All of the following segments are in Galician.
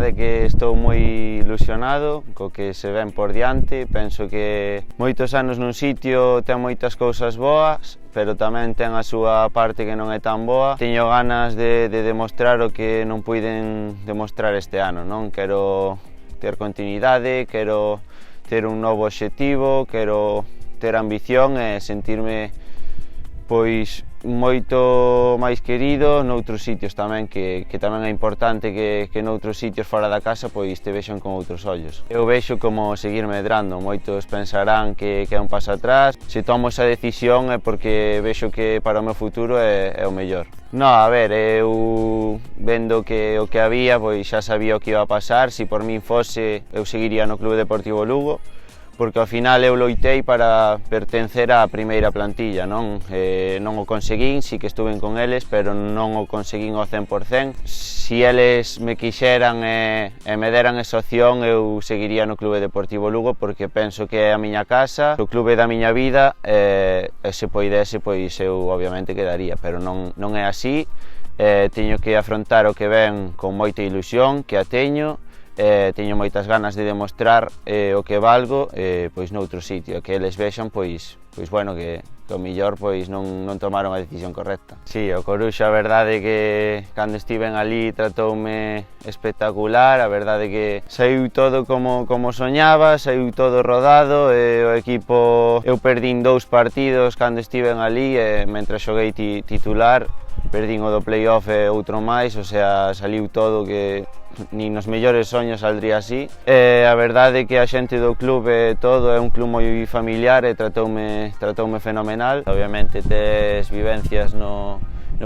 verdade é que estou moi ilusionado co que se ven por diante. Penso que moitos anos nun sitio ten moitas cousas boas, pero tamén ten a súa parte que non é tan boa. Teño ganas de demostrar o que non puiden demostrar este ano, non? Quero ter continuidade, quero ter un novo obxectivo, quero ter ambición e sentirme pois moito máis querido noutros sitios tamén, que tamén é importante que noutros sitios fora da casa pois te vexan con outros ollos. Eu vexo como seguir medrando, moitos pensarán que é un paso atrás. Se tomo esa decisión é porque vexo que para o meu futuro é o mellor. No, a ver, eu vendo que o que había, pois xa sabía o que iba a pasar. Se por min fose, eu seguiría no Club Deportivo Lugo, porque ao final eu loitei para pertencer á primeira plantilla, non? Non o conseguín, si que estuve con eles, pero non o conseguín ao 100%. Si eles me quixeran e me deran esa opción, eu seguiría no Club Deportivo Lugo, porque penso que é a miña casa, o clube da miña vida, e se poidese, pois eu obviamente quedaría, pero non é así. Teño que afrontar o que ven con moita ilusión, que a teño, teño moitas ganas de demostrar o que valgo pois noutro sitio, que eles vexan pois bueno, que o mellor pois non tomaron a decisión correcta. Si, o Coruxo, a verdade é que cando estiven ali tratoume espectacular, a verdade é que saiu todo como soñaba, saiu todo rodado, o equipo, eu perdín 2 partidos cando estiven ali, mentre xoguei titular, perdín o do playoff e outro máis, o sea, saliu todo que nin nos mellores soños saldría así. A verdade é que a xente do clube todo é un club moi familiar e tratoume fenomenal. Obviamente tes vivencias no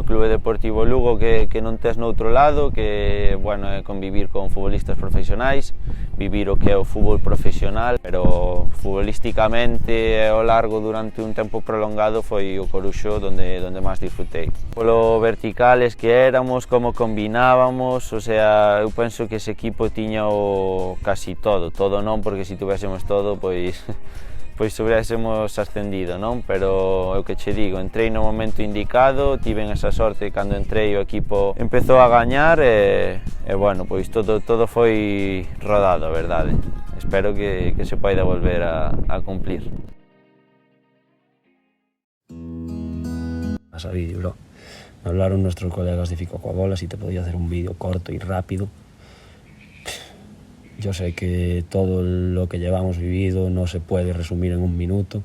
Clube Deportivo Lugo que non tes noutro lado, que bueno, é convivir con futbolistas profesionais, vivir o que é o fútbol profesional, pero futbolísticamente ao largo durante un tempo prolongado foi o Coruxo donde máis disfrutei. Polo verticales que éramos, como combinábamos, o sea, eu penso que ese equipo tiña casi todo non, porque se tuvéssemos todo, pois hubiésemos ascendido, non? Pero é o que che digo, entrei no momento indicado, tiven esa sorte cando entrei o equipo empezou a gañar e bueno, pois todo foi rodado, a verdade. Espero que se poida volver a cumplir. Vas a vídeo, bro. Me hablaron nuestros colegas de Fico Coa Bola si te podía hacer un vídeo corto y rápido. Yo sé que todo lo que llevamos vivido no se puede resumir en un minuto,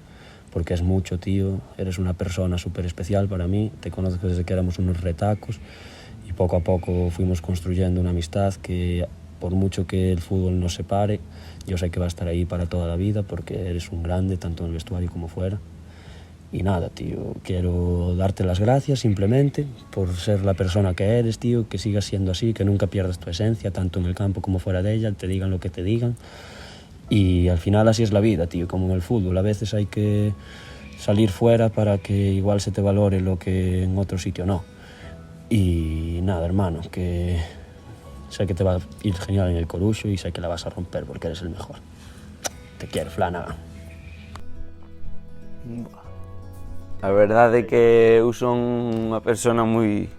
porque es mucho, tío. Eres una persona súper especial para mí, te conozco desde que éramos unos retacos y poco a poco fuimos construyendo una amistad que, por mucho que el fútbol nos separe, yo sé que va a estar ahí para toda la vida, porque eres un grande, tanto en el vestuario como fuera. Y nada, tío, quiero darte las gracias simplemente por ser la persona que eres, tío, que sigas siendo así, que nunca pierdas tu esencia, tanto en el campo como fuera de ella, te digan lo que te digan. Y al final así es la vida, tío, como en el fútbol. A veces hay que salir fuera para que igual se te valore lo que en otro sitio no. Y nada, hermano, que sé que te va a ir genial en el Coruxo y sé que la vas a romper porque eres el mejor. Te quiero, Flanagan. A verdade é que eu son unha persona moi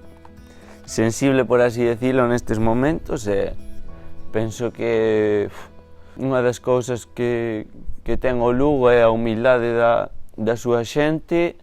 sensible, por así decirlo, nestes momentos, e penso que unha das cousas que ten o Lugo é a humildade da súa xente,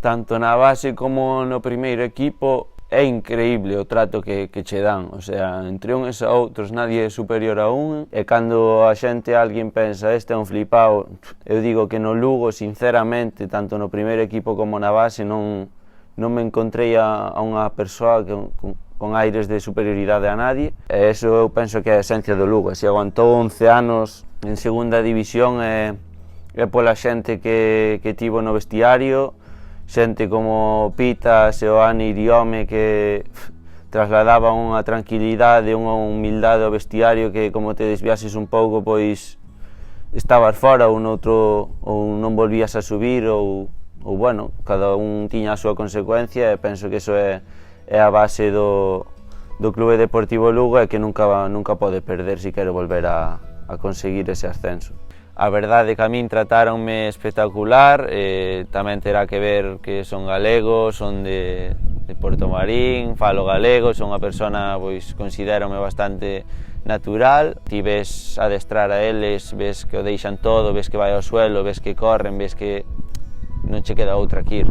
tanto na base como no primeiro equipo. É increíble o trato que che dan, o sea, entre uns e outros nadie é superior a un, e cando a xente, alguén pensa, este é un flipao, eu digo que no Lugo, sinceramente, tanto no primeiro equipo como na base, non me encontrei a unha persoa con aires de superioridade a nadie, e eso eu penso que é a esencia do Lugo. Se aguantou 11 anos en segunda división é pola xente que tivo no vestiario, xente como Pita, Seoane e Diome, que trasladaban unha tranquilidade, unha humildade ao vestiario que, como te desviases un pouco, pois estabas fora ou non volvías a subir, ou bueno, cada un tiña a súa consecuencia, e penso que iso é a base do Clube Deportivo Lugo, e que nunca pode perder se quere volver a conseguir ese ascenso. A verdade é que a min tratáronme espectacular, tamén terá que ver que son galego, son de Portomarín, falo galego, son unha persona, pois, considérome bastante natural, ti ves adestrar a eles, ves que o deixan todo, ves que vai ao suelo, ves que corren, ves que non che queda outra que ir.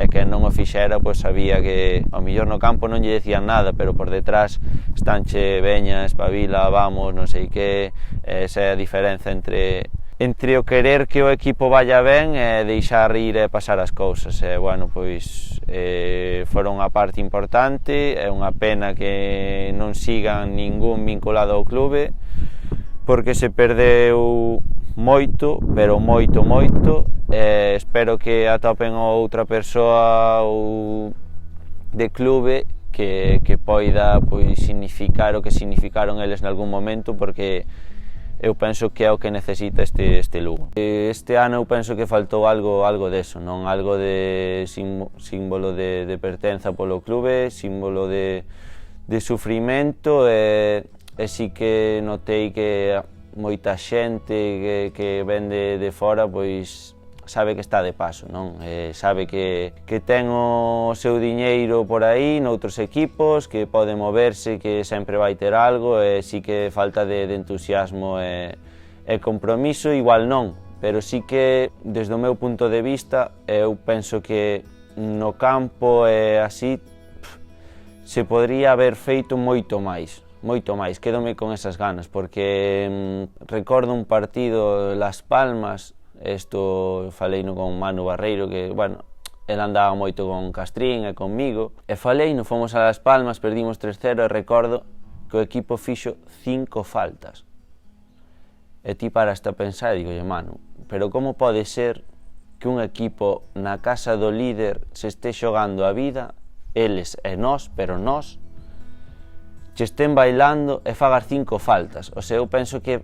E que non o fixera, pois sabía que ao mellor no campo non lle decían nada, pero por detrás estanche veña, espabila, vamos, non sei que. Esa é a diferenza entre o querer que o equipo vaya ben e deixar ir e pasar as cousas. E, bueno, pois foron unha parte importante, é unha pena que non sigan ningún vinculado ao clube, porque se perdeu moito, pero moito, espero que atopen outra persoa ou de clube que poida pois significar o que significaron eles nalgún momento, porque eu penso que é o que necesita este Lugo. Este ano eu penso que faltou algo deso, non? Algo de símbolo de pertenza polo clube, símbolo de sufrimento, e si que notei que moita xente que ven de fora pois sabe que está de paso, non? Sabe que ten o seu diñeiro por aí noutros equipos, que pode moverse, que sempre vai ter algo, e si que falta de entusiasmo e compromiso, igual non, pero si que, desde o meu punto de vista, eu penso que no campo e así se podría haber feito moito máis, quédome con esas ganas, porque recordo un partido Las Palmas. Isto faleino con Manu Barreiro, que, bueno, el andaba moito con Castrín e conmigo, e faleino, fomos a Las Palmas, perdimos 3-0, e recordo que o equipo fixo 5 faltas. E ti paraste a pensar e digo, Manu, pero como pode ser que un equipo na casa do líder se este xogando a vida, eles e nós, pero nós, che estén bailando e fagas 5 faltas? O sea, eu penso que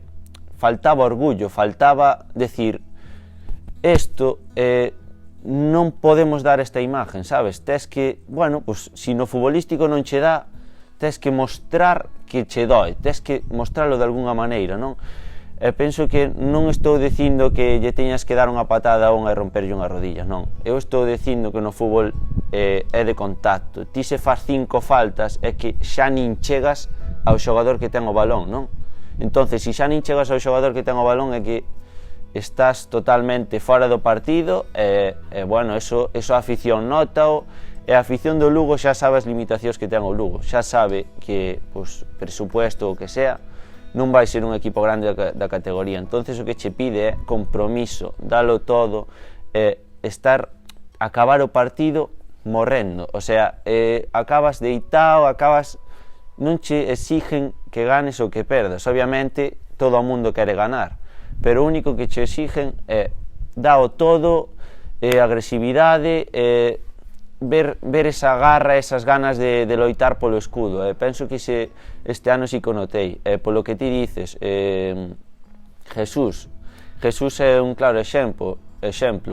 faltaba orgullo, faltaba decir, isto non podemos dar esta imagen, sabes? Tes que, bueno, pues, si no futbolístico non che dá, tes que mostrar que che dói, tes que mostrarlo de alguna maneira, non? E penso que non estou dicindo que lle teñas que dar unha patada a unha e romperlle unha rodilla, non. Eu estou dicindo que no fútbol é de contacto. Ti se faz 5 faltas é que xa nin chegas ao xogador que ten o balón, non? Entonces, se xa nin chegas ao xogador que ten o balón é que estás totalmente fora do partido, e bueno, eso a afición nota-o, e a afición do Lugo xa sabe as limitacións que ten o Lugo, xa sabe que, pois, presupuesto o que sea, non vai ser un equipo grande da categoría. Entonces o que che pide é compromiso, dalo todo, acabar o partido morrendo, o sea, acabas deitado, non che exigen que ganes ou que perdas, obviamente todo o mundo quere ganar, pero o único que che exigen é dao todo, agresividade, ver esa garra, esas ganas de loitar polo escudo. Penso que este ano sí que o notei, polo que ti dices, Jesús é un claro exemplo,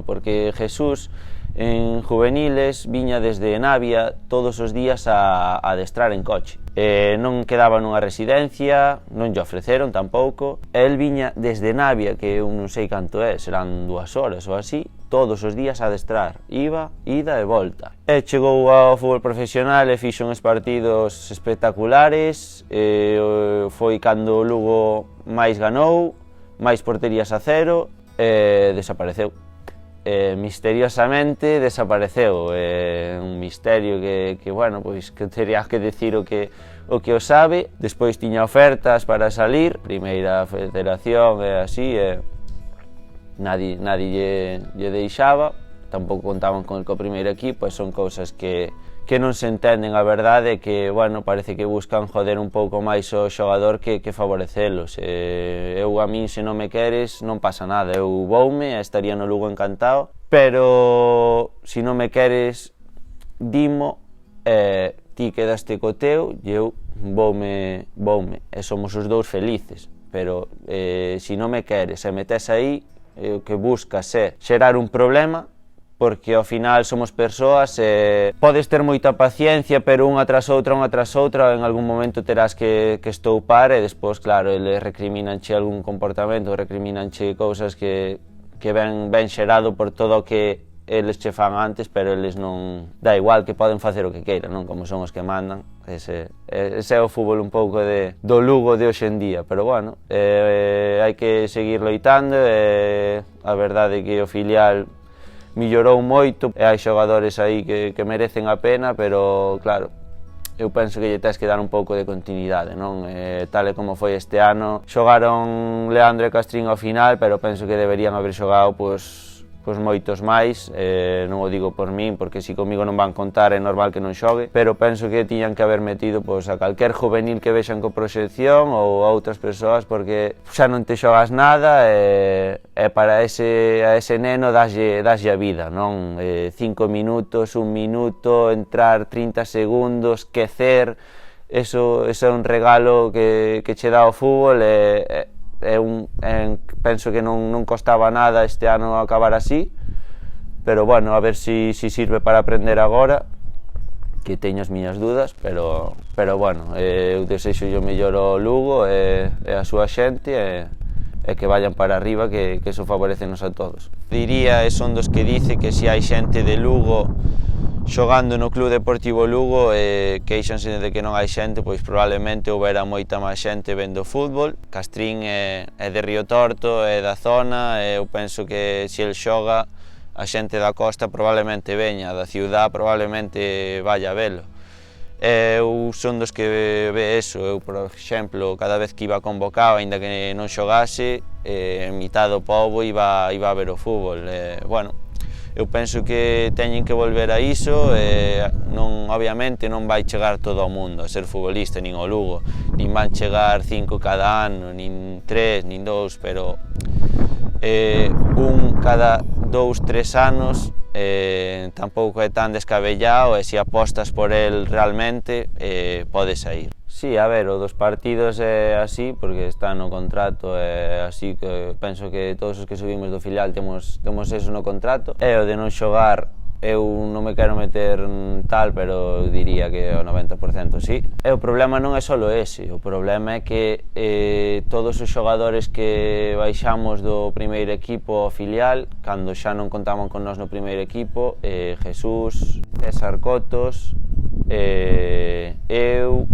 porque Jesús en juveniles viña desde Navia todos os días a adestrar en coche. Non quedaba nunha residencia, non lle ofreceron tampouco. El viña desde Navia, que eu non sei canto é, serán 2 horas ou así, todos os días a adestrar, ida e volta. E chegou ao fútbol profesional e fixo uns partidos espectaculares, foi cando o Lugo máis ganou, máis porterías a 0, e desapareceu. Misteriosamente desapareceu, un misterio que bueno, pois que terías que decir o que o sabe. Despois tiña ofertas para salir, primeira federación e así, nadie lle deixaba, tampouco contaban con el primeiro equipo, e son cousas que non se entenden. A verdade é que, bueno, parece que buscan joder un pouco máis o xogador que favorecelos. Eu, a min, se non me queres, non pasa nada, eu voume, estaría no Lugo encantado, pero se non me queres, dimo, ti quedaste co teu e eu voume, e somos os dous felices, pero se non me queres e metes aí, o que buscas é xerar un problema, porque ao final somos persoas e podes ter moita paciencia, pero unha tras outra, en algún momento terás que estoupar, e despois, claro, eles recriminanche algún comportamento, recriminanche cousas que ben xerado por todo o que eles che fan antes, pero eles non... Dá igual que poden facer o que queiran, non? Como son os que mandan. Ese é o fútbol un pouco do Lugo de hoxe en día, pero bueno, hai que seguir loitando, a verdade é que o filial mellorou moito, e hai xogadores aí que merecen a pena, pero claro, eu penso que lle tens que dar un pouco de continuidade, non? Tal e como foi este ano, xogaron Leandro e Castrín ao final, pero penso que deberían haber xogado pois moitos máis, non o digo por min, porque se comigo non van contar é normal que non xogue, pero penso que tiñan que haber metido pois, a calquer juvenil que vexan co proxección ou a outras persoas, porque xa non te xogas nada e para a ese neno daslle a vida, non? 5 minutos, 1 minuto, entrar 30 segundos, quecer, eso é un regalo que che dá o fútbol e penso que non costaba nada este ano acabar así, pero bueno, a ver se sirve para aprender agora, que teño as miñas dudas, pero bueno, eu desexo o mellor ao Lugo e a súa xente e que vayan para arriba, que eso favorecenos a todos. Diría, son dos que dice que se hai xente de Lugo xogando no Club Deportivo Lugo queixanse de que non hai xente, pois probablemente houbera moita máis xente vendo fútbol. Castrín é de Río Torto, é da zona, eu penso que se el xoga a xente da costa probablemente veña, da ciudad probablemente vaya a velo. Eu son dos que ve eso, eu por exemplo, cada vez que iba convocado, aínda que non xogase, mitad do pobo iba a ver o fútbol. Bueno, eu penso que teñen que volver a iso, obviamente non vai chegar todo o mundo a ser futbolista, nin o Lugo, nin van chegar 5 cada ano, nin 3, nin 2, pero un cada 2, 3 anos tampouco é tan descabellado e se apostas por el realmente pode sair. Sí, a ver, o dos partidos é así, porque está no contrato, é así que penso que todos os que subimos do filial temos eso no contrato. E o de non xogar, eu non me quero meter tal, pero diría que o 90% sí. E o problema non é só ese, o problema é que todos os xogadores que baixamos do primeiro equipo ao filial, cando xa non contaban con nós no primeiro equipo, Jesús, César Cotos, eu,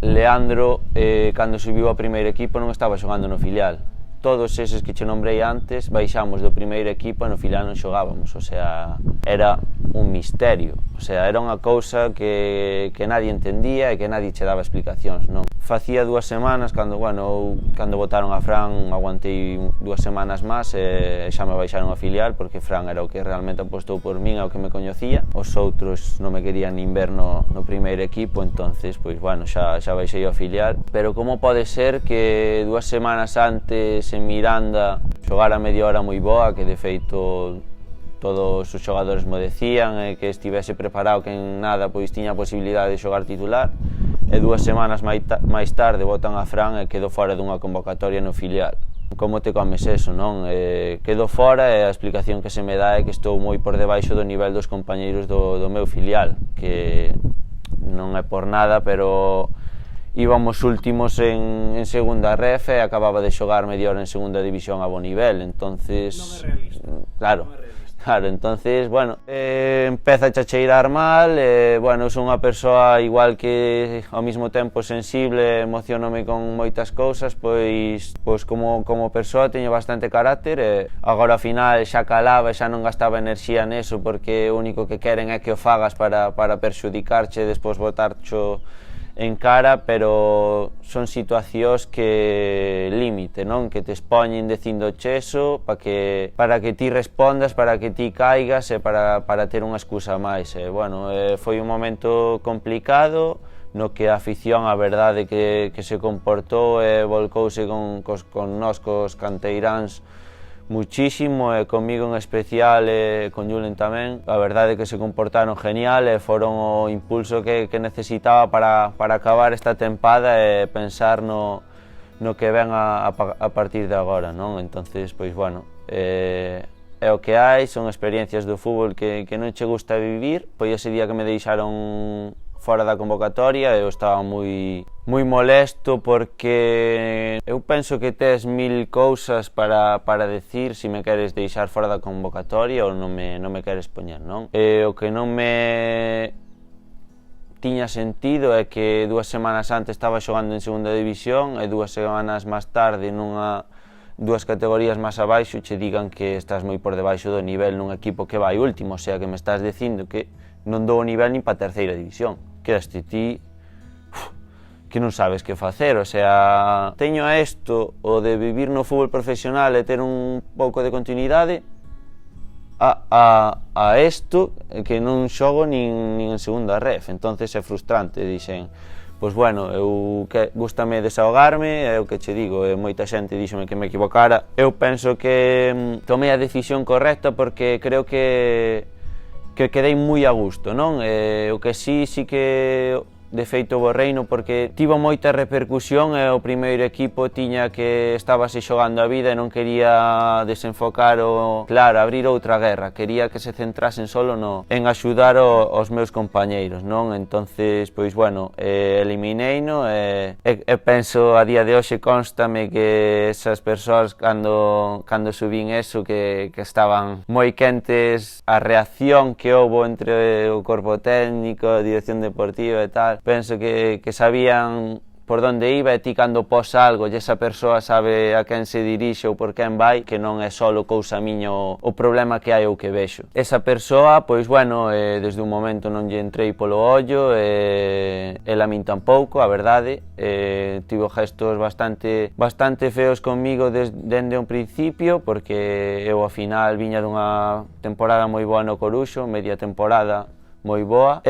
Leandro, cando subiu ao primeiro equipo non estaba xogando no filial. Todos eses que che nombrei antes baixamos do primeiro equipo e no filial non xogábamos, o sea, era un misterio, o sea, era unha cousa que nadie entendía e que nadie che daba explicacións, non? Facía 2 semanas, cando botaron a Fran, aguantei 2 semanas máis e xa me baixaron a filial, porque Fran era o que realmente apostou por min, é o que me coñecía. Os outros non me querían nin ver no primeiro equipo, entonces, pois, bueno, xa baixei ao filial. Pero como pode ser que 2 semanas antes en Miranda xogara media hora moi boa, que de feito todos os xogadores mo decían, que estivese preparado, que en nada pois tiña a posibilidade de xogar titular, e 2 semanas máis tarde botan a Fran e quedou fora dunha convocatoria no filial. Como te comes eso, non? Quedo fora e a explicación que se me dá é que estou moi por debaixo do nivel dos compañeiros do meu filial, que non é por nada, pero íbamos últimos en segunda ref e acababa de xogar media hora en segunda división a bo nivel, entonces... Non é realista. Claro, entonces, bueno, empeza a chacheirar mal, bueno, son unha persoa igual que ao mesmo tempo sensible, emocionome con moitas cousas, pois como persoa teño bastante carácter e agora ao final xa calaba e xa non gastaba enerxía neso porque o único que queren é que o fagas para perxudicarche e despois botarcho en cara, pero son situacións que límite, non? Que te expoñen dicindo cheso para que ti respondas, para que ti caigas e para ter unha excusa máis. Bueno, foi un momento complicado no que a afición, a verdade, que se comportou e volcouse con nós, cos canteiráns, muchísimo, e comigo en especial e con Julen tamén. A verdade é que se comportaron genial e foron o impulso que necesitaba para acabar esta tempada e pensar no que ven a partir de agora, non? Entonces, pois, bueno, é o que hai, son experiencias do fútbol que non che gusta vivir. Pois ese día que me deixaron fora da convocatoria eu estaba moi moi molesto porque eu penso que tes mil cousas para decir se me queres deixar fora da convocatoria ou non me queres poñer, non? O que non me tiña sentido é que 2 semanas antes estaba xogando en segunda división e 2 semanas máis tarde dúas categorías máis abaixo che digan que estás moi por debaixo do nivel nun equipo que vai último, o sea que me estás dicindo que non dou o nivel nin para terceira división. Quedaste ti que non sabes que facer, o sea, teño a isto, o de vivir no fútbol profesional e ter un pouco de continuidade, a isto que non xogo nin en segunda ref, entonces é frustrante, dixen. Pois bueno, gústame desahogarme, é o que che digo, moita xente díxome que me equivocara. Eu penso que tomei a decisión correcta porque creo que quedei moi a gusto, non? O que sí que de feito borreino porque tivo moita repercusión e o primeiro equipo tiña que estábase xogando a vida e non quería desenfocar claro, abrir outra guerra, quería que se centrasen solo en axudar os meus compañeiros, non? Entonces, pois bueno, elimineino e penso a día de hoxe constame que esas persoas cando subín eso que estaban moi quentes a reacción que houbo entre o corpo técnico, a dirección deportiva e tal. Penso que sabían por onde iba e ti cando pos algo e esa persoa sabe a quen se dirixe ou por quen vai, que non é só cousa miña o problema que hai ou que vexo. Esa persoa, pois bueno, desde un momento non lle entrei polo ollo, ela a min tampouco, a verdade, tivo gestos bastante feos conmigo dende un principio, porque eu ao final viña dunha temporada moi boa no Coruxo, media temporada moi boa,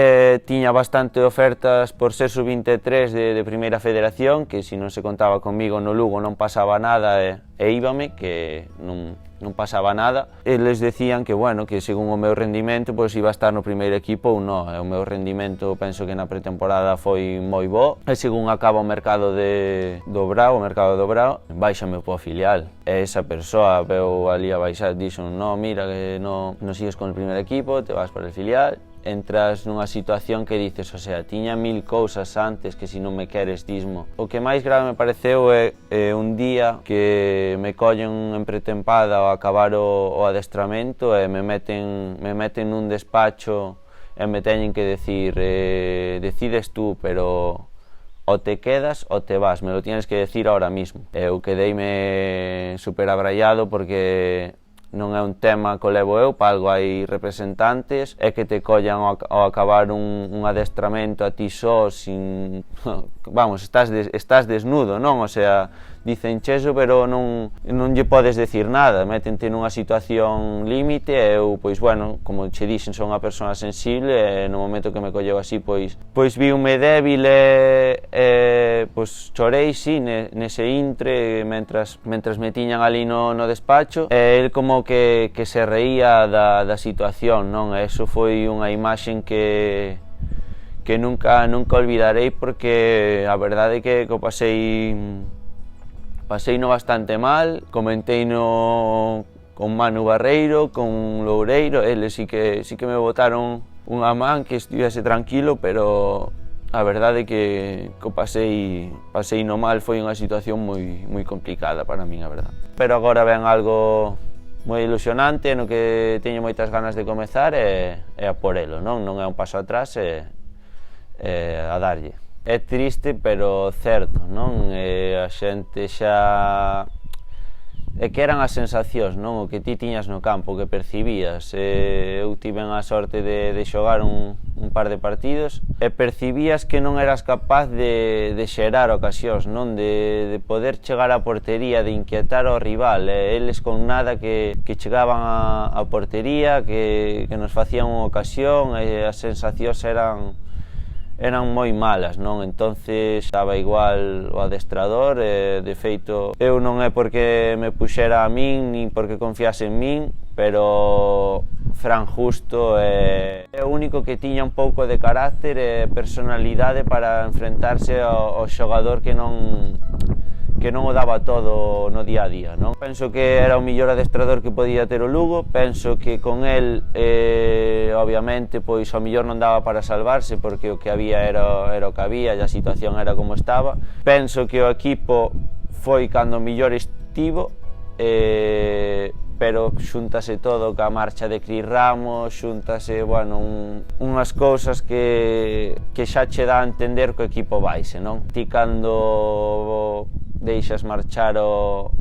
tiña bastante ofertas por ser sub-23 de primeira federación, que se non se contaba conmigo no Lugo non pasaba nada e íbame, que non pasaba nada. Eles decían que, bueno, que según o meu rendimento, pois iba a estar no primeiro equipo ou non. O meu rendimento penso que na pretemporada foi moi bo, e según acaba o mercado do Brao, baixame po filial. E esa persoa veu ali a baixar, dixo, no, mira, que non sigues con o primeiro equipo, te vas para o filial. Entras nunha situación que dices, o sea, tiña mil cousas antes que se non me queres dismo. O que máis grave me pareceu é un día que me collen en pretempada ao acabar o adestramento e me meten nun despacho e me teñen que decir, decides tú, pero o te quedas o te vas, me lo tienes que decir ahora mismo. Eu quedeime super abraiado porque non é un tema que o levo eu, para algo hai representantes, é que te collan ao acabar un adestramento a ti só, sin... Vamos, estás desnudo, non? O sea, dicen cheso, pero non lle podes decir nada, métente nunha situación límite e eu, pois bueno, como che dixen, son unha persona sensible e no momento que me colleu así, pois viume débil e pois chorei, sí, nese intre, mentras me tiñan ali no despacho, e el como que se reía da situación, non? E eso foi unha imaxe que nunca olvidarei porque a verdade é que o paseino bastante mal, comenteino con Manu Barreiro, con Loureiro, eles sí que me botaron unha man que estivese tranquilo, pero a verdade é que o paseino mal foi unha situación moi complicada para min, a verdade. Pero agora ven algo moi ilusionante, no que teño moitas ganas de comezar e a por elo, non é un paso atrás e a darlle. É triste, pero certo, non? A xente xa... É que eran as sensacións, non? O que ti tiñas no campo, o que percibías. Eu tiven a sorte de xogar un par de partidos e percibías que non eras capaz de xerar ocasións, non? De poder chegar á portería, de inquietar ao rival. Eles con nada que chegaban á portería, que nos facían unha ocasión, e as sensacións eran moi malas, non? Entonces estaba igual o adestrador, de feito eu non é porque me puxera a min nin porque confiase en min, pero Fran Justo é o único que tiña un pouco de carácter e personalidade para enfrentarse ao xogador que non non o daba todo no día a día, non? Penso que era o mellor adestrador que podía ter o Lugo, penso que con el, obviamente, pois ao mellor non daba para salvarse, porque o que había era o que había e a situación era como estaba. Penso que o equipo foi cando mellor estivo, pero xúntase todo ca marcha de Cris Ramos, xúntase, bueno, unhas cousas que xa che dá a entender que o equipo vaise, non? Ti cando deixas marchar o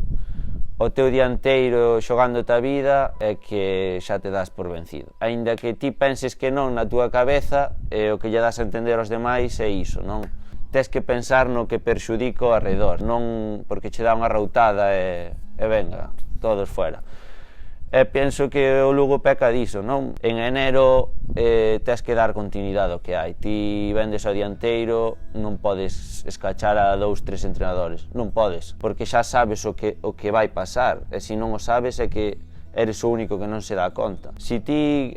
teu dianteiro xogándote a vida é que xa te das por vencido. Aínda que ti penses que non na túa cabeza, o que lle das a entender aos demais é iso, non? Tes que pensar no que perxudica ao arredor, non porque che dá unha rautada e venga, todos fuera. Penso que o Lugo peca diso, non? En enero tes que dar continuidade ao que hai. Ti vendes ao dianteiro, non podes escachar a 2-3 entrenadores, non podes, porque xa sabes o que vai pasar, e se non o sabes é que eres o único que non se dá conta. Se ti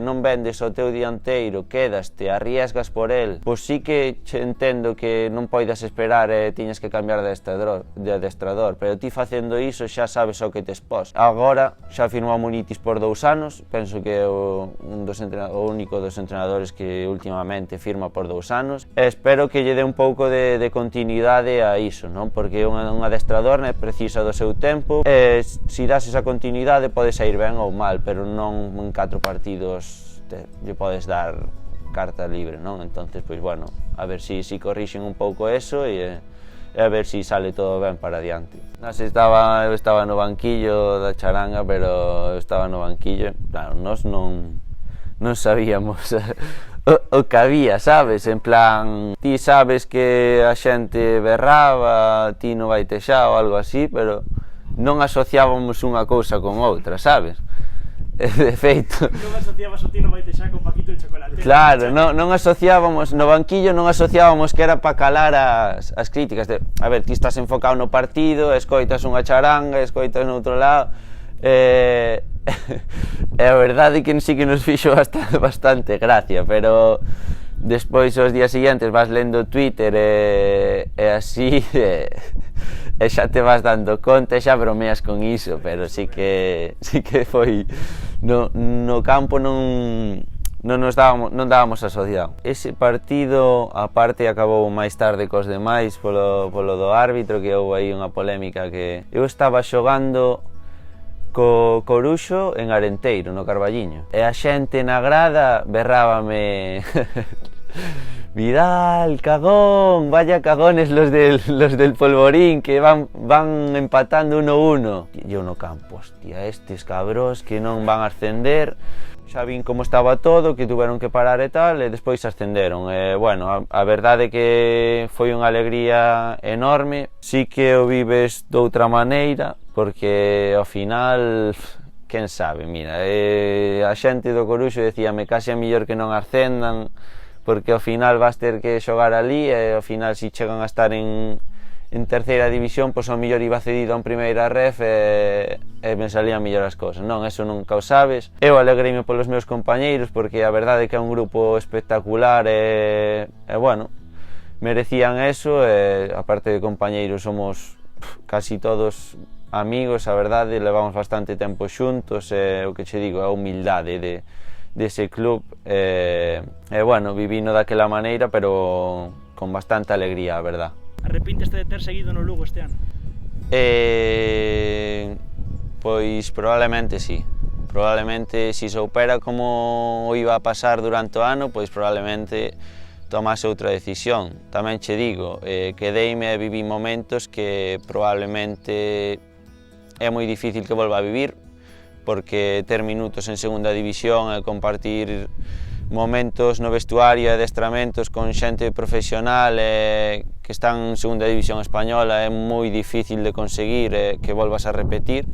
non vendes o teu dianteiro, quedaste, arriesgas por el, pois sí que che entendo que non poidas esperar e tiñas que cambiar de adestrador, pero ti facendo iso xa sabes ao que te expós. Agora xa firmou a Munitis por 2 anos, penso que é o único dos entrenadores que últimamente firma por 2 anos, e espero que lle dé un pouco de continuidade a iso, non? Porque un adestrador precisa do seu tempo, e se das esa continuidade pode sair ben ou mal, pero non en 4 partidos lle podes dar carta libre, non? Entonces, pois, bueno, a ver se corrixen un pouco eso e a ver se sale todo ben para adiante. Eu estaba no banquillo da charanga, pero eu estaba no banquillo, claro, nós non sabíamos o que había, sabes? En plan, ti sabes que a xente berraba, ti non vai xa ou algo así, pero non asociábamos unha cousa con outra, sabes? De feito... Non asociabas o ti non vai xa con Paquito el chocolate. Claro, non asociábamos, no banquillo non asociábamos que era para calar as críticas. A ver, ti estás enfocado no partido, escoitas unha charanga, escoitas no outro lado, e a verdade é que sí que nos fixo bastante gracia, pero despois os días seguintes vas lendo Twitter e así, e xa te vas dando conta e xa bromeas con iso, pero sí que foi no campo non dábamos asociado. Ese partido, a parte, acabou máis tarde cos demais polo do árbitro, que houve aí unha polémica, que eu estaba xogando co Coruxo en Arenteiro, no Carballiño, e a xente na grada berrábame Vidal, cagón, vaya cagones los del Polvorín, que van empatando 1-1. E eu no campo, hostia, estes cabros que non van a ascender. Xa vin como estaba todo, que tuveron que parar e tal, e despois ascenderon. Bueno, a verdade é que foi unha alegría enorme. Sí que o vives doutra maneira, porque ao final, quen sabe, mira, a xente do Coruxo decíame case a mellor que non ascendan, porque ao final vas ter que xogar ali, e ao final se chegan a estar en terceira división, pois ao mellor iba cedido a primeira ref e me salían mellor as cousas. Non, eso nunca o sabes. Eu alegreime polos meus compañeiros, porque a verdade é que é un grupo espectacular e bueno, merecían eso, e aparte de compañeiros somos casi todos amigos, a verdade, levamos bastante tempo xuntos, e o que che digo, a humildade dese club, e bueno, vivino daquela maneira, pero con bastante alegría, a verdad. Arrepínteste de ter seguido no Lugo este ano? Pois probablemente sí. Probablemente, se soupera como iba a pasar durante o ano, pois probablemente tomase outra decisión. Tamén che digo, quedeime e viví momentos que probablemente é moi difícil que volva a vivir, porque ter minutos en segunda división e compartir momentos no vestuario e adestramentos con xente profesional que están en segunda división española é moi difícil de conseguir que volvas a repetir,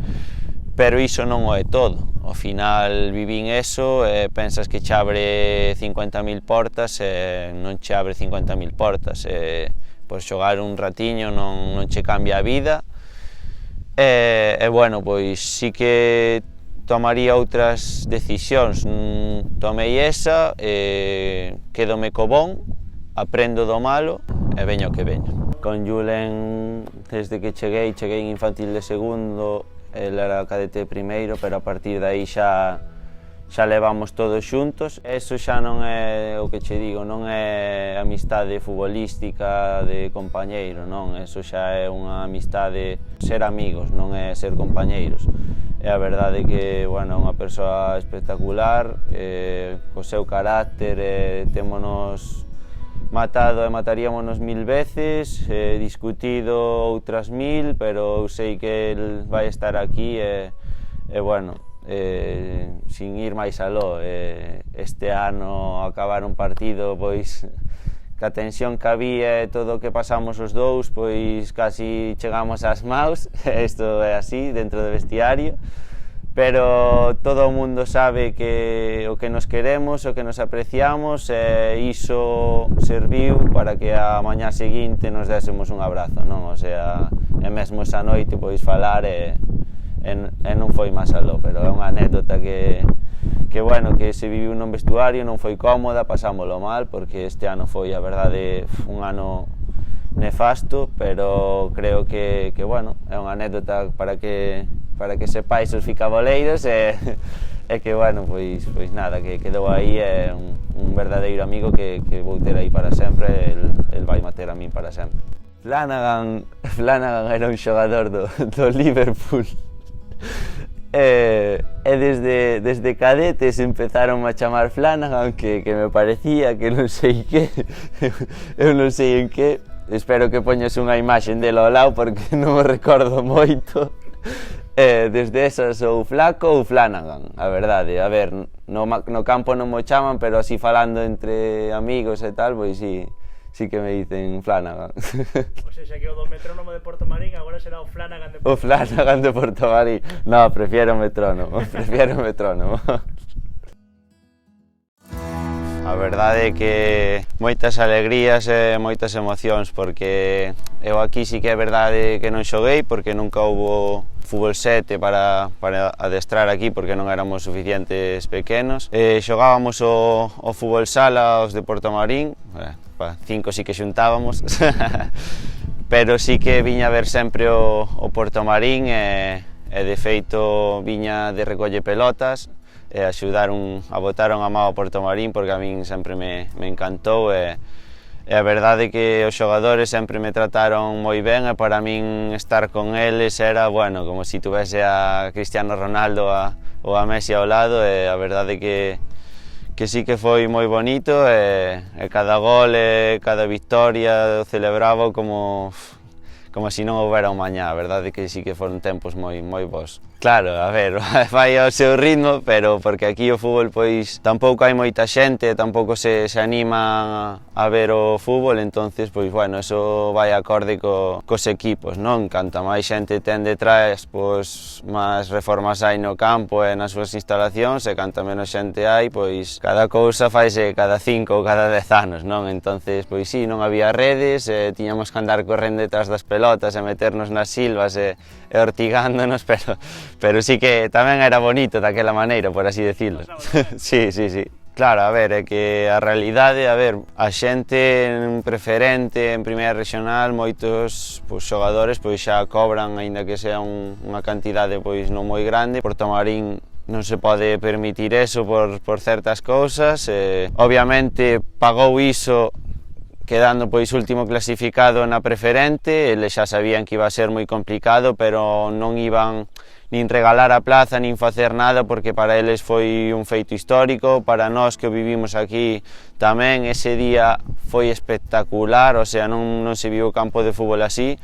pero iso non o é todo. Ao final vivín eso e pensas que che abre 50.000 portas e non che abre 50.000 portas, pois xogar un ratiño non che cambia a vida, e bueno, pois sí que tomaría outras decisións. Tomei esa, quedome co bon, aprendo do malo e veño que veño. Con Julen, desde que cheguei en infantil de segundo, el era cadete de primeiro, pero a partir de aí xa levamos todos xuntos. Eso xa non é o que che digo, non é amistade futbolística de compañeiro, non, eso xa é unha amistade ser amigos, non é ser compañeiros. E a verdade é que, bueno, é unha persoa espectacular, co seu carácter, témonos matado e mataríamonos 1000 veces, discutido outras 1000, pero eu sei que el vai estar aquí e bueno, sin ir máis aló, este ano acabar un partido, pois, ca tensión que había e todo o que pasamos os dous, pois casi chegamos ás maus, isto é así, dentro do vestiario, pero todo o mundo sabe que o que nos queremos, o que nos apreciamos, e iso serviu para que a mañá seguinte nos désemos un abrazo, non? O sea, e mesmo esa noite pois falar e non foi máis aló, pero é unha anécdota que bueno, que se viviu nun vestuario, non foi cómoda, pasámolo mal, porque este ano foi, a verdade, un ano nefasto, pero creo que bueno, é unha anécdota para que sepáis os ficaboleiros e que, bueno, pois nada, que quedou aí, é un verdadeiro amigo que vou ter aí para sempre, el vai mater a min para sempre. Flanagan era un xogador do Liverpool e desde cadetes empezaron a chamar Flanagan, que me parecía que non sei que, eu non sei en que, espero que poñas unha imaxe dele ao lado porque non me recordo moito. Desde esas ou Flaco ou Flanagan, a verdade. A ver, no campo non mo chaman, pero así falando entre amigos e tal, pois sí que me dicen Flanagan. O sea, que o do metrónomo de Portomarín agora será o Flanagan de Portomarín. O Flanagan de Portomarín. No, prefiero metrónomo. A verdade é que moitas alegrías e moitas emocións, porque eu aquí sí que é verdade que non xoguei, porque nunca houbo fútbol 7 para adestrar aquí, porque non éramos suficientes pequenos. Xogábamos o fútbol sala, os de Portomarín, 5 sí que xuntábamos, pero sí que viña a ver sempre o Portomarín e de feito viña de recolle pelotas, e axudaron a botar unha mão ao Portomarín porque a min sempre me encantou e a verdade é que os xogadores sempre me trataron moi ben e para min estar con eles era, bueno, como se tuvese a Cristiano Ronaldo ou a Messi ao lado, e a verdade é que sí que foi moi bonito e cada gol e cada victoria o celebraba como se non houbera un mañá. A verdade é que sí que foron tempos moi bons. Claro, a ver, vai ao seu ritmo, pero porque aquí o fútbol pois tampouco hai moita xente, tampouco se anima a ver o fútbol, entonces pois bueno, eso vai acorde cos equipos, non? Canta máis xente ten detrás, pois máis reformas hai no campo e nas súas instalacións, e canta menos xente hai, pois cada cousa faise cada 5 ou cada 10 anos, non? Entonces pois sí, non había redes, tiñamos que andar correndo detrás das pelotas e meternos nas silvas e ortigándonos, pero sí que tamén era bonito daquela maneira, por así decirlo. Sí. Claro, a ver, é que a realidade, a ver, a xente preferente en primeira regional, moitos xogadores pois xa cobran, aínda que sea unha cantidade pois non moi grande. Portomarín non se pode permitir eso por certas cousas, obviamente pagou iso quedando pois último clasificado na preferente. Eles xa sabían que iba a ser moi complicado, pero non iban nin regalar a plaza, nin facer nada, porque para eles foi un feito histórico, para nós que o vivimos aquí tamén. Ese día foi espectacular, o sea, non se viu o campo de fútbol así,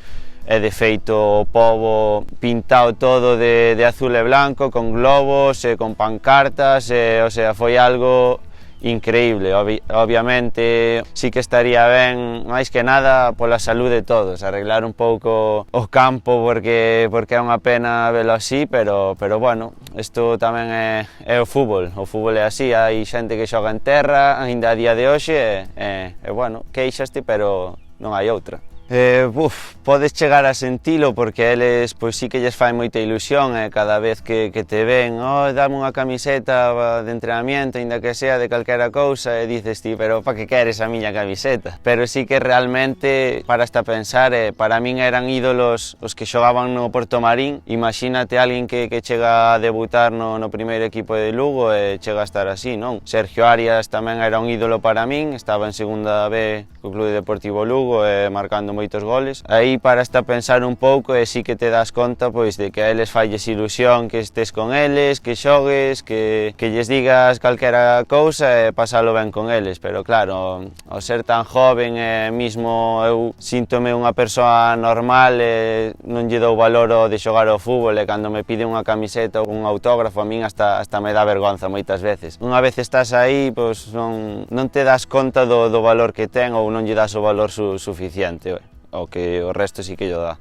e de feito o pobo pintado todo de azul e blanco, con globos e con pancartas, o sea, foi algo increíble. Obviamente sí que estaría ben, máis que nada pola saúde de todos, arreglar un pouco o campo porque é unha pena velo así, pero bueno, isto tamén é o fútbol é así, hai xente que xoga en terra aínda a día de hoxe e bueno, queixaste, pero non hai outra. Podes chegar a sentilo porque eles pois sí que lles fai moita ilusión e cada vez que te ven, dame unha camiseta de entrenamiento, ainda que sea de calquera cousa, e dices ti, pero pa que queres a miña camiseta? Pero sí que realmente, para hasta pensar, para min eran ídolos os que xogaban no Portomarín. Imagínate alguén que chega a debutar no primeiro equipo de Lugo e chega a estar así, non? Sergio Arias tamén era un ídolo para min, estaba en segunda B co Clube Deportivo Lugo e marcando moitos goles. Aí para hasta pensar un pouco e sí que te das conta pois de que a eles falles ilusión que estés con eles, que xogues, que lles digas calquera cousa e pasalo ben con eles, pero claro, ao ser tan joven e mismo eu síntome unha persoa normal e non lle dou valor ao de xogar ao fútbol e cando me pide unha camiseta ou un autógrafo a min hasta me dá vergonza moitas veces. Unha vez estás aí, pois non te das conta do valor que ten ou non lle das o valor suficiente, o que o resto sí que llo dá.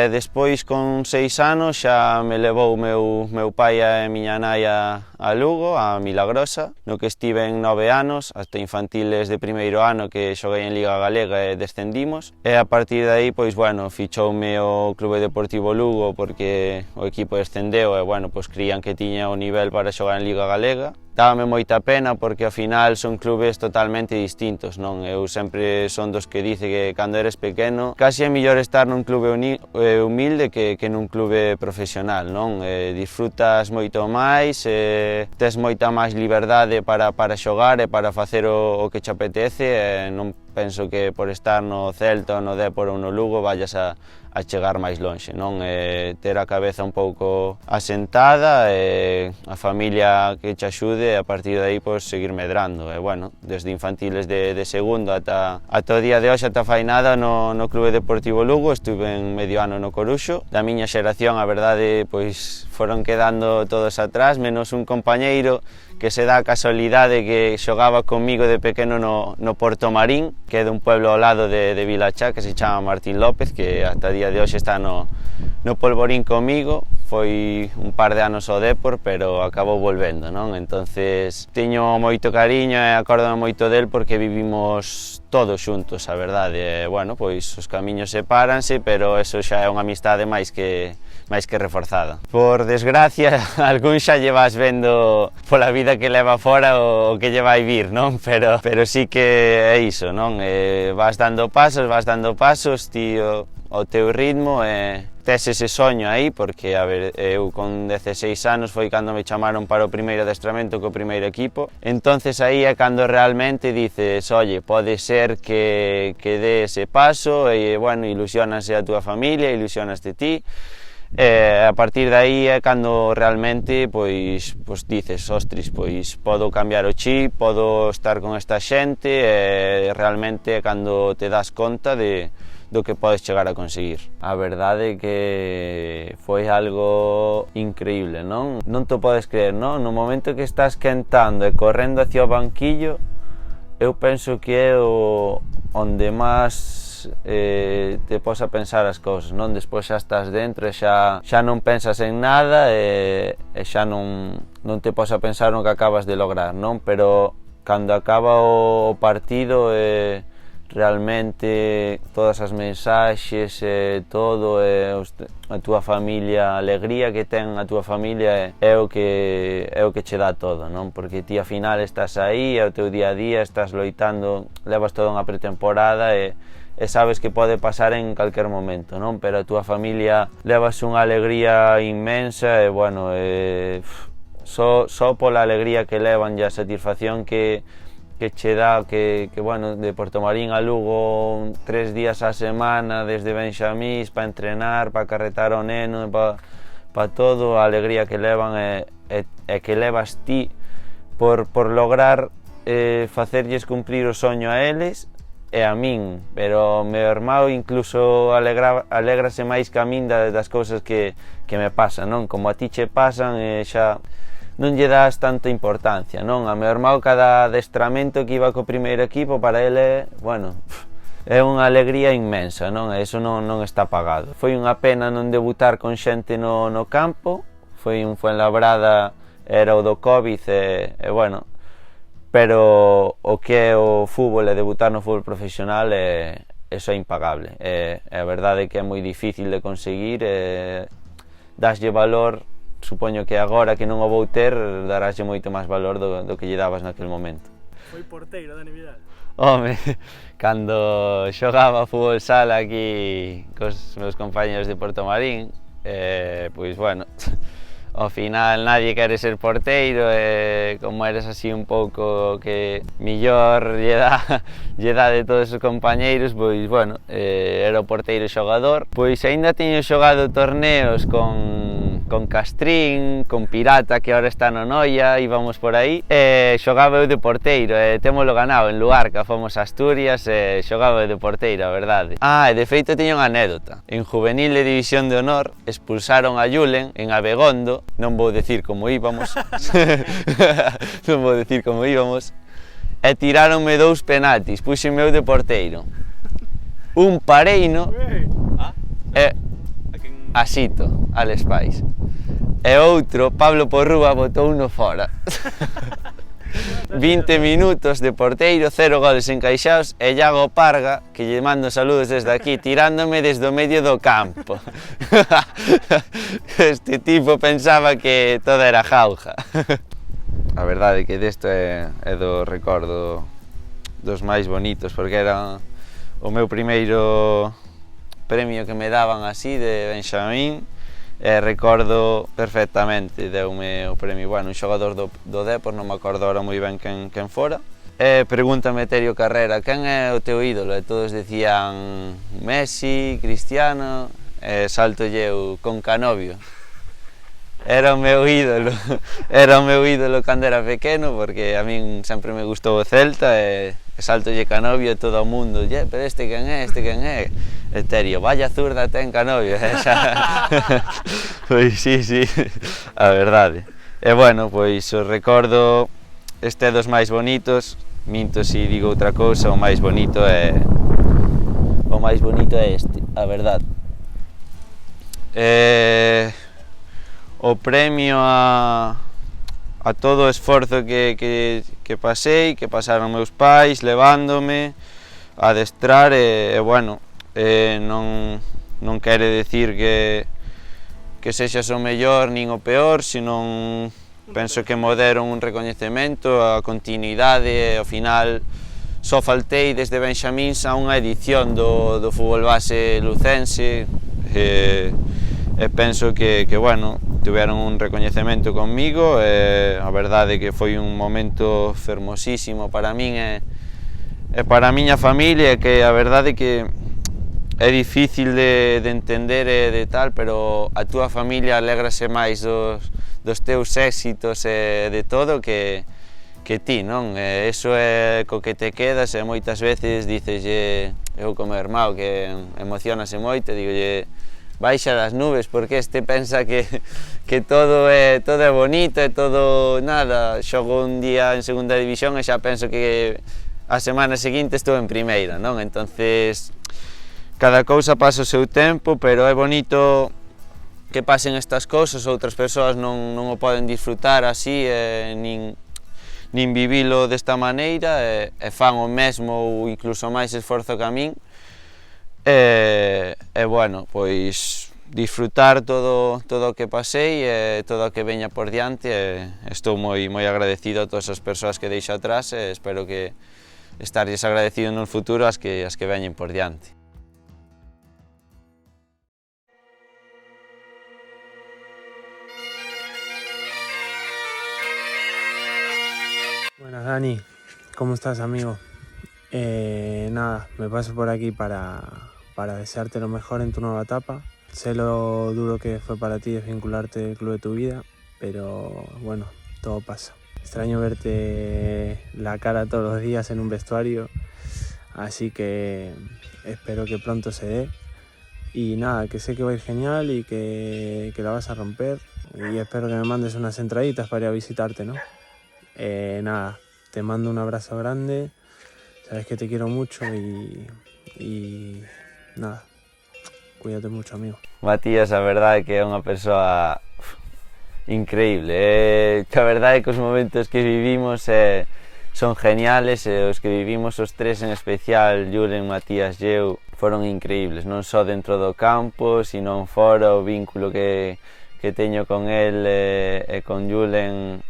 Despois, con 6 anos, xa me levou meu pai e miña nai a Lugo, a Milagrosa, no que estive en 9 anos, hasta infantiles de primeiro ano que xoguei en Liga Galega e descendimos. E a partir de aí, pois, bueno, fichoume o Clube Deportivo Lugo porque o equipo descendeu e, bueno, pois crían que tiña o nivel para xogar en Liga Galega. Dábame moita pena porque ao final son clubes totalmente distintos, non? Eu sempre son dos que dice que cando eres pequeno casi é mellor estar nun clube humilde que nun clube profesional, non? Disfrutas moito máis, tes moita máis liberdade para xogar e para facer o que che apetece, non penso que por estar no Celta, no Dépor ou no Lugo vayas a chegar máis lonxe, non? Ter a cabeza un pouco asentada e a familia que che axude e a partir de aí pois, seguir medrando. E, bueno, desde infantiles de segundo ata o día de hoxe, ata fai nada no Clube Deportivo Lugo, estuve en medio ano no Coruxo. Da miña xeración, a verdade, pois foron quedando todos atrás, menos un compañeiro que se dá a casualidade que xogaba comigo de pequeno no Portomarín, que é dun pueblo ao lado de Vilachá, que se chama Martín López, que ata o día de hoxe está no Polvorín comigo. Foi un par de anos ao Dépor, pero acabou volvendo, non? Entonces, teño moito cariño e acórdame moito del porque vivimos todos xuntos, a verdade. Bueno, pois os camiños sepáranse, pero eso xa é unha amistade máis que reforzada. Por desgracia, algún xa lle vas vendo pola vida que leva fora o que lle vai vir, non? Pero sí que é iso, non? Vas dando pasos, tío, ao teu ritmo e tes ese soño aí, porque, a ver, eu con 16 anos foi cando me chamaron para o primeiro adestramento co primeiro equipo, entonces aí é cando realmente dices, oye, pode ser que dé ese paso e, bueno, ilusionase a túa familia, ilusionaste ti. A partir de aí é cando realmente pois dices, ostras, pois podo cambiar o chip, podo estar con esta xente e realmente é cando te das conta do que podes chegar a conseguir. A verdade é que foi algo increíble, non? Non te podes creer, non? No momento que estás quentando e correndo hacia o banquillo, eu penso que é onde máis te pos a pensar as cousas, non? Despois xa estás dentro e xa non pensas en nada e xa non te pos a pensar no que acabas de lograr, non? Pero cando acaba o partido realmente todas as mensaxes e todo a túa familia, a alegría que ten a túa familia é o que che dá todo, non? Porque ti ao final estás aí, é o teu día a día, estás loitando, levas toda unha pretemporada e sabes que pode pasar en calquer momento, non? Pero a túa familia levas unha alegría inmensa e, bueno, só pola alegría que levan e a satisfacción que che dá que, bueno, de Portomarín a Lugo 3 días á semana, desde benxamís, para entrenar, para carretar ao neno, para todo, a alegría que levan e que levas ti por lograr facerlles cumprir o soño a eles e a min, pero meu irmão incluso alégrase máis que a min das cousas que me pasan, non? Como a ti che pasan e xa non lle das tanta importancia, non? A meu irmão cada adestramento que iba co primeiro equipo para ele, bueno, é unha alegría inmensa, non? E iso non está pagado. Foi unha pena non debutar con xente no campo, foi un Fuenlabrada, era o do Covid e bueno, pero o que é o fútbol e debutar no fútbol profesional é eso é impagable. A verdade é que é moi difícil de conseguir, daslle valor, supoño que agora que non o vou ter, daráslle moito máis valor do que lle dabas naquele momento. Foi porteiro, Dani Vidal. Home, cando xogaba fútbol sala aquí cos meus compañeros de Portomarín, pois bueno, ao final nadie quere ser porteiro e como eres así un pouco que millor lle dá de todos os compañeiros, pois bueno, era o porteiro xogador. Pois aínda teño xogado torneos con Castrín, con Pirata, que ahora está no Noia, íbamos por aí, e xogaba eu de porteiro, e témolo ganado en Luarca, fomos a Asturias e xogaba eu de porteiro, a verdade. E de feito teño unha anécdota. En juvenil de División de Honor expulsaron a Julen en Abegondo, non vou decir como íbamos, non vou decir como íbamos, e tiráronme 2 penaltis, puxenme eu de porteiro. Un pareino e a Sito, Alex Pais. E outro, Pablo Porrúa, botou uno fora. 20 minutos de porteiro, 0 goles encaixados, e Iago Parga, que lle mando saludos desde aquí, tirándome desde o medio do campo. Este tipo pensaba que todo era jauja. A verdade é que desto é do recordo dos máis bonitos, porque era o meu primeiro premio que me daban así de Benxamín, e recordo perfectamente, deume o premio, bueno, un xogador do Depor, non me acordo ahora moi ben quen fora, e pregúntame Terio Carrera, quen é o teu ídolo? E todos decían Messi, Cristiano, e salto eu con Canovio. Era o meu ídolo cando era pequeno, porque a min sempre me gustou o Celta, e saltolle Canovio e todo o mundo, pero este quen é, e Terio, vaya zurda ten Canovio, pois sí, a verdade. E bueno, pois o recordo, este é dos máis bonitos, minto se digo outra cousa, o máis bonito é este, a verdade. O premio a todo o esforzo que pasei, que pasaron meus pais levándome a adestrar, e bueno, non quere decir que sexas o mellor nin o peor, senón penso que mo deron un recoñecemento, a continuidade, e ao final só faltei desde Benxamíns a unha edición do fútbol base lucense, e penso que bueno, tiveron un recoñecemento conmigo, e a verdade é que foi un momento fermosísimo para min e para a miña familia, que a verdade é que é difícil de entender e de tal, pero a túa familia alégrase máis dos teus éxitos e de todo que ti, non? Eso é co que te quedas, e moitas veces diceslle eu como irmão que emocionase moito, digolle baixa das nubes, porque este pensa que todo é bonito e todo nada, xogo un día en segunda división e xa penso que a semana seguinte estou en primeira, non? Entonces, cada cousa pasa o seu tempo, pero é bonito que pasen estas cousas, outras persoas non o poden disfrutar así, nin vivilo desta maneira, e fan o mesmo ou incluso máis esforzo que a min. E bueno, pois disfrutar todo o que pasei e todo o que veña por diante, e estou moi agradecido a todas as persoas que deixo atrás, e espero que estarlles agradecido no futuro as que veñen por diante. Buenas Dani, ¿cómo estás amigo? Nada, me paso por aquí para desearte lo mejor en tu nueva etapa. Sé lo duro que fue para ti desvincularte del club de tu vida, pero bueno, todo pasa. Extraño verte la cara todos los días en un vestuario, así que espero que pronto se dé. Y nada, que sé que va a ir genial y que la vas a romper, y espero que me mandes unas entraditas para ir a visitarte, ¿no? Nada, te mando un abrazo grande, sabes que te quiero mucho y nada, cuídate mucho, amigo. Matías, a verdade é que é unha persoa increíble, a verdade é que os momentos que vivimos son geniales, os que vivimos os tres en especial, Julen, Matías e eu, foron increíbles, non só dentro do campo, sino fora, o vínculo que teño con el e con Julen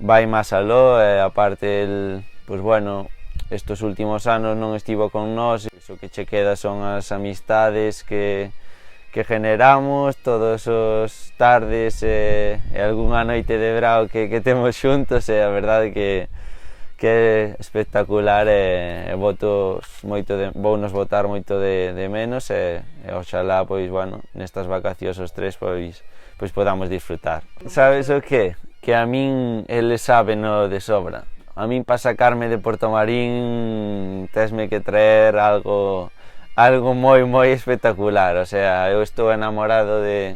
vai máis aló, e aparte el, pois bueno, estes últimos anos non estivo con nós, iso que che queda son as amistades que generamos todos os tardes e algunha noite de brao que temos xuntos, e a verdade que é espectacular, e vounos botar moito de menos, e oxalá, pois, bueno, nestas vacacións os tres, pois podamos disfrutar. Sabes o que? Que a min eles saben no de sobra. A min para sacarme de Portomarín tesme que traer algo moi espectacular, o sea, eu estou enamorado de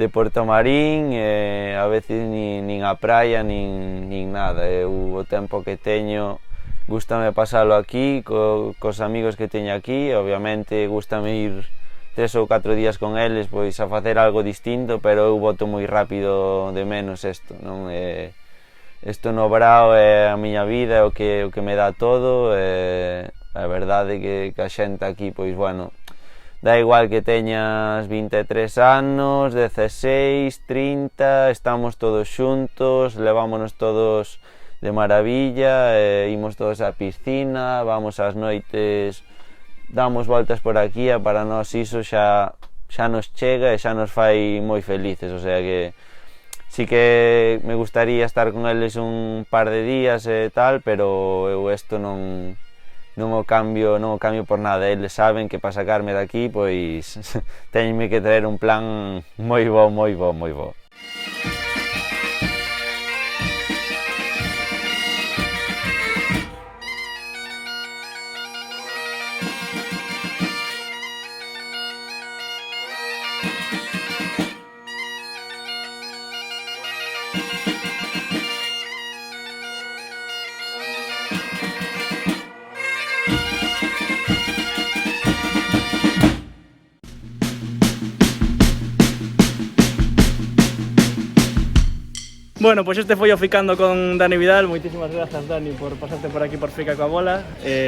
Portomarín, e a veces nin a praia nin nada. Eu o tempo que teño gústame pasalo aquí cos amigos que teño aquí, obviamente gústame ir 3 ou 4 días con eles, pois a facer algo distinto, pero eu boto moi rápido de menos isto, non? Isto no brao é a miña vida, é o que me dá todo, e a verdade que a xente aquí, pois, bueno, dá igual que teñas 23 anos, 16, 30, estamos todos xuntos, levámonos todos de maravilla, imos todos á piscina, vamos ás noites, damos voltas por aquí, e para nós iso xa nos chega e xa nos fai moi felices, o sea que sí que me gustaría estar con eles un par de días e tal, pero eu isto non o cambio por nada. Eles saben que para sacarme de aquí, pois teñenme que traer un plan moi bo. Bueno, pois este foi o Ficando con Dani Vidal. Moitísimas grazas, Dani, por pasarte por aquí por Fica coa bola.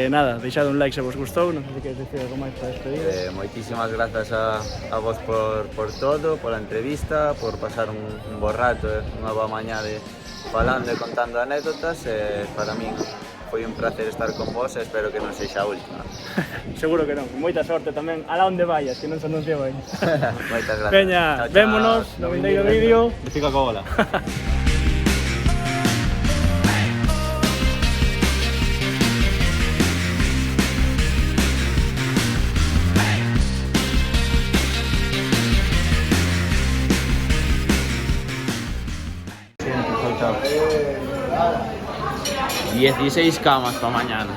Nada, deixade un like se vos gustou, non sei se queres dicir algo máis para despedir. Moitísimas grazas a vos por todo, pola entrevista, por pasar un bo rato, unha boa mañá falando e contando anécdotas, para min foi un placer estar con vos, e espero que non sexa a última. Seguro que non, moita sorte tamén, alá onde vayas, que non se anunciou aí. Moitas grazas. Veña, vémonos no vindeiro vídeo. Fica coa bola. Chao. 16 camas para mañana.